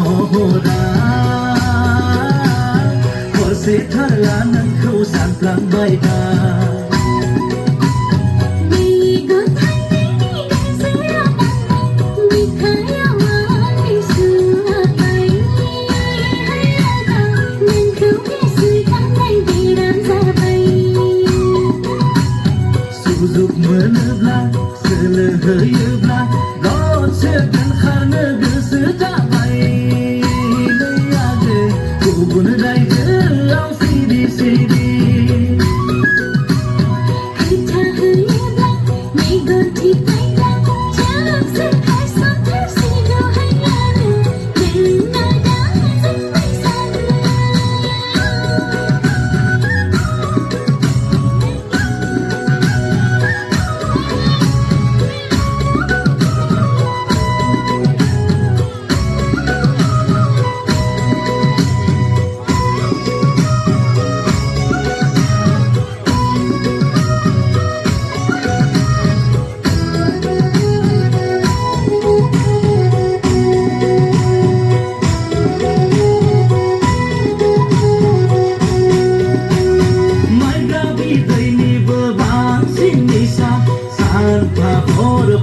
hora Você thalanan khâu san plang bai da Suzuk menebla seleheyebla Don segan karena gesu tak baik Leyade kubun dai gelau sidi-sidi Kita heyebla megon tipailah Jangan sekai sampai sido hayana Denada sampai sana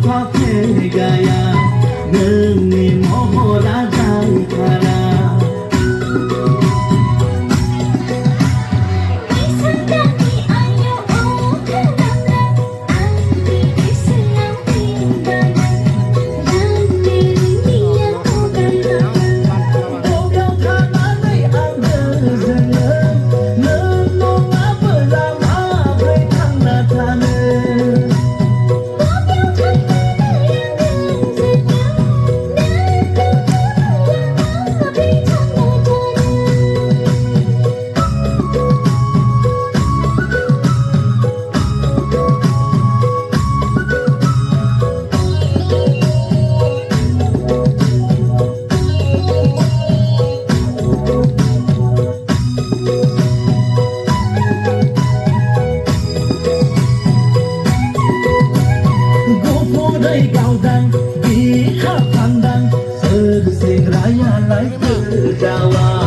Pakai gaya Neni mohora dan kara Disendaki ayo oh kenapa Andi disenang tinggalan Dan dirinya Ogang tanah anda zengen Nenong apa lama Baik tanah tanah Dari gaudang di khắp pandang Sesing raya lai ke Jawa